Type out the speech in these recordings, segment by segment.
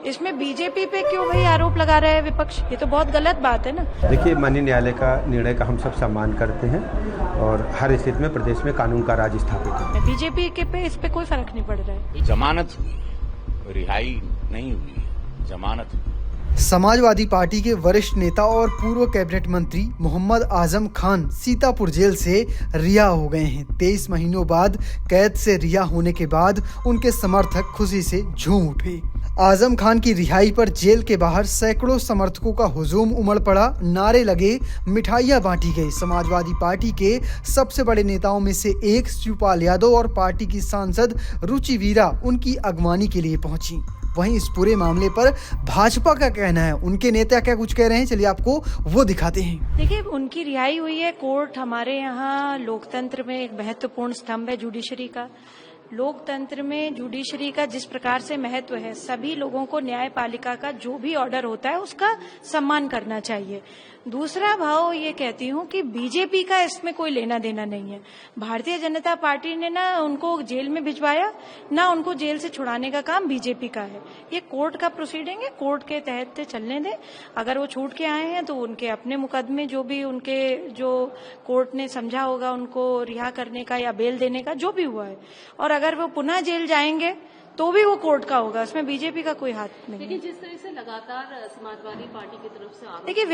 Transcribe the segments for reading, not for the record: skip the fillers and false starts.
इसमें बीजेपी पे क्यों भाई आरोप लगा रहा है विपक्ष? ये तो बहुत गलत बात है ना। देखिए, माननीय न्यायालय का निर्णय का हम सब सम्मान करते हैं और हर स्थिति में प्रदेश में कानून का राज स्थापित है। बीजेपी के पे इस पे कोई फर्क नहीं पड़ रहा है। जमानत हुई, रिहाई नहीं हुई, जमानत हुई। समाजवादी पार्टी के वरिष्ठ नेता और पूर्व कैबिनेट मंत्री मोहम्मद आजम खान सीतापुर जेल से रिहा हो गए हैं। 23 महीनों बाद कैद से रिहा होने के बाद उनके समर्थक खुशी से झूम उठे। आजम खान की रिहाई पर जेल के बाहर सैकड़ों समर्थकों का हुजूम उमड़ पड़ा, नारे लगे, मिठाइयां बांटी गई। समाजवादी पार्टी के सबसे बड़े नेताओं में से एक शिवपाल यादव और पार्टी की सांसद रुचि वीरा उनकी अगवानी के लिए पहुंची। वहीं इस पूरे मामले पर भाजपा का कहना है, उनके नेता क्या कुछ कह रहे हैं, चलिए आपको वो दिखाते हैं। देखिए, उनकी रिहाई हुई है। कोर्ट हमारे यहाँ लोकतंत्र में एक महत्वपूर्ण स्तंभ है जुडिशरी का। लोकतंत्र में जुडिशरी का जिस प्रकार से महत्व है, सभी लोगों को न्यायपालिका का जो भी ऑर्डर होता है उसका सम्मान करना चाहिए। दूसरा भाव ये कहती हूँ कि बीजेपी का इसमें कोई लेना देना नहीं है। भारतीय जनता पार्टी ने ना उनको जेल में भिजवाया, ना उनको जेल से छुड़ाने का काम बीजेपी का है। ये कोर्ट का प्रोसीडिंग है, कोर्ट के तहत चलने दें। अगर वो छूट के आए हैं तो उनके अपने मुकदमे जो भी उनके जो कोर्ट ने समझा होगा उनको रिहा करने का या बेल देने का जो भी हुआ है, और अगर वो पुनः जेल जाएंगे तो भी वो कोर्ट का होगा, उसमें बीजेपी का कोई हाथ नहीं। लेकिन जिस तरह से लगातार समाजवादी पार्टी की तरफ से आरोप देखिए,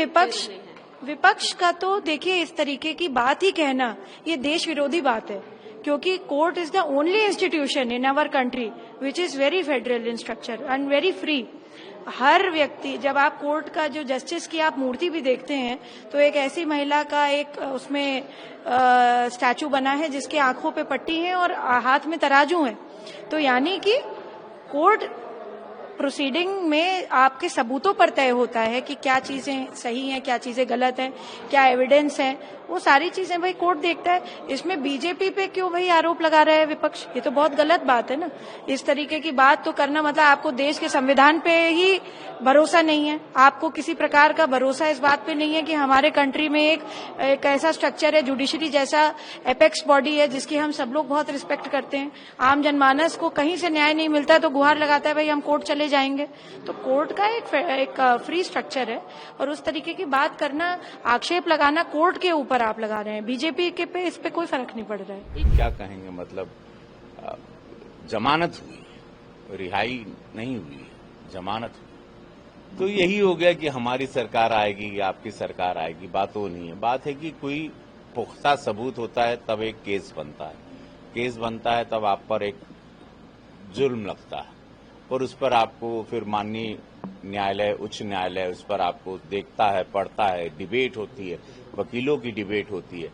विपक्ष का तो देखिए इस तरीके की बात ही कहना ये देश विरोधी बात है, क्योंकि court is the only institution in our country which is very federal in structure and very free. हर व्यक्ति, जब आप कोर्ट का जो जस्टिस की आप मूर्ति भी देखते हैं तो एक ऐसी महिला का एक उसमें स्टैचू बना है जिसके आंखों पे पट्टी है और हाथ में तराजू है। तो यानी कि कोर्ट प्रोसीडिंग में आपके सबूतों पर तय होता है कि क्या चीजें सही हैं, क्या चीजें गलत हैं, क्या एविडेंस है, वो सारी चीजें भाई कोर्ट देखता है। इसमें बीजेपी पे क्यों भाई आरोप लगा रहा है विपक्ष? ये तो बहुत गलत बात है ना। इस तरीके की बात तो करना मतलब आपको देश के संविधान पे ही भरोसा नहीं है, आपको किसी प्रकार का भरोसा इस बात पे नहीं है कि हमारे कंट्री में एक ऐसा स्ट्रक्चर है, जुडिशरी जैसा एपेक्स बॉडी है जिसकी हम सब लोग बहुत रिस्पेक्ट करते हैं। आम जनमानस को कहीं से न्याय नहीं मिलता तो गुहार लगाता है भाई हम कोर्ट चले जाएंगे। तो कोर्ट का एक फ्री स्ट्रक्चर है और उस तरीके की बात करना, आक्षेप लगाना कोर्ट के ऊपर आप लगा रहे हैं। बीजेपी के पे इस पे कोई फर्क नहीं पड़ रहा है। क्या कहेंगे, मतलब जमानत हुई, रिहाई नहीं हुई, जमानत हुई। तो यही हो गया कि हमारी सरकार आएगी, आपकी सरकार आएगी, बात वो नहीं है। बात है कि कोई पुख्ता सबूत होता है तब एक केस बनता है, केस बनता है तब आप पर एक जुल्म लगता है और उस पर आपको फिर माननीय न्यायालय, उच्च न्यायालय उस पर आपको देखता है, पढ़ता है, डिबेट होती है, वकीलों की डिबेट होती है,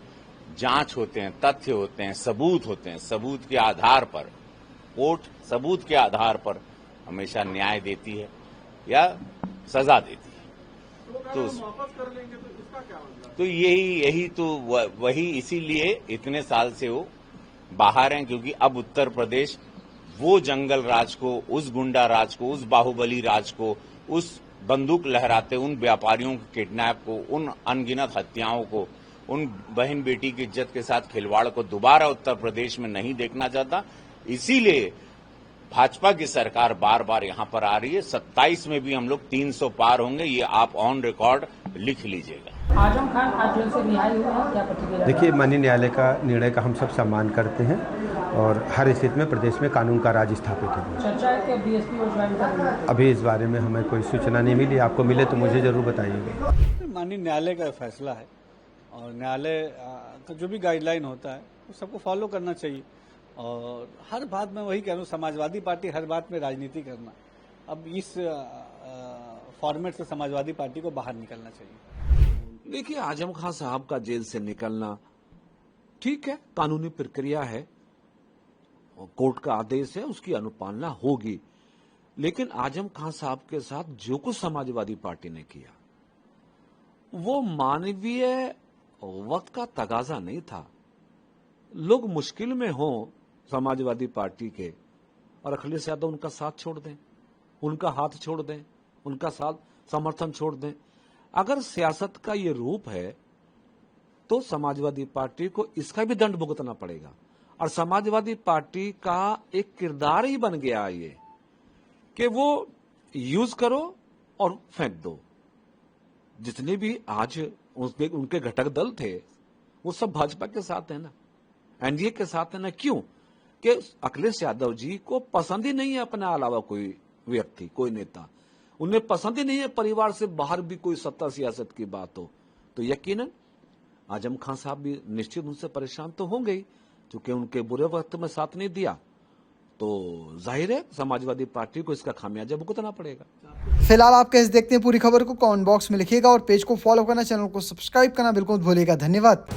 जांच होते हैं, तथ्य होते हैं, सबूत होते हैं। सबूत के आधार पर कोर्ट सबूत के आधार पर हमेशा न्याय देती है या सजा देती है। तो वापस कर लेंगे तो इसका क्या मतलब? तो यही तो वही इसीलिए इतने साल से वो बाहर हैं, क्योंकि अब उत्तर प्रदेश वो जंगल राज को, उस गुंडा राज को, उस बाहुबली राज को, उस बंदूक लहराते उन व्यापारियों के किडनैप को, उन अनगिनत हत्याओं को, उन बहन बेटी की इज्जत के साथ खिलवाड़ को दोबारा उत्तर प्रदेश में नहीं देखना चाहता। इसीलिए भाजपा की सरकार बार बार यहां पर आ रही है। 27 में भी हम लोग 300 पार होंगे, ये आप ऑन रिकॉर्ड लिख लीजिएगा। आजम खान आज जेल से रिहाई हुए हैं, क्या प्रतिक्रिया? देखिए, माननीय न्यायालय का निर्णय का हम सब सम्मान करते हैं और हर स्थिति में प्रदेश में कानून का राज स्थापित है। चर्चा है कि बीएसपी वो ज्वाइन करेंगे। अभी इस बारे में हमें कोई सूचना नहीं मिली, आपको मिले तो मुझे जरूर बताइएगा। माननीय न्यायालय का फैसला है और न्यायालय का जो भी गाइडलाइन होता है वो सबको फॉलो करना चाहिए। और हर बात में वही कह रहा हूँ, समाजवादी पार्टी हर बात में राजनीति करना, अब इस फॉर्मेट से समाजवादी पार्टी को बाहर निकलना चाहिए। देखिए, आजम खान साहब का जेल से निकलना ठीक है, कानूनी प्रक्रिया है, कोर्ट का आदेश है, उसकी अनुपालना होगी। लेकिन आजम खान साहब के साथ जो कुछ समाजवादी पार्टी ने किया वो मानवीय वक्त का तगाजा नहीं था। लोग मुश्किल में हों समाजवादी पार्टी के और अखिलेश यादव उनका साथ छोड़ दें, उनका हाथ छोड़ दें, उनका साथ समर्थन छोड़ दें। अगर सियासत का ये रूप है तो समाजवादी पार्टी को इसका भी दंड भुगतना पड़ेगा। और समाजवादी पार्टी का एक किरदार ही बन गया ये कि वो यूज करो और फेंक दो। जितने भी आज उनके घटक दल थे वो सब भाजपा के साथ है ना, एनडीए के साथ है ना। क्यों? कि अखिलेश यादव जी को पसंद ही नहीं है अपने अलावा कोई व्यक्ति, कोई नेता। उन्हें पसंद ही नहीं है परिवार से बाहर भी कोई सत्ता सियासत की बात हो। तो यकीनन आजम खान साहब भी निश्चित उनसे परेशान तो होंगे ही, क्योंकि उनके बुरे वक्त में साथ नहीं दिया। तो जाहिर है समाजवादी पार्टी को इसका खामियाजा भुगतना पड़ेगा। फिलहाल आप कैसे देखते हैं पूरी खबर को कमेंट बॉक्स में लिखिएगा और पेज को फॉलो करना, चैनल को सब्सक्राइब करना बिल्कुल भूलिएगा। धन्यवाद।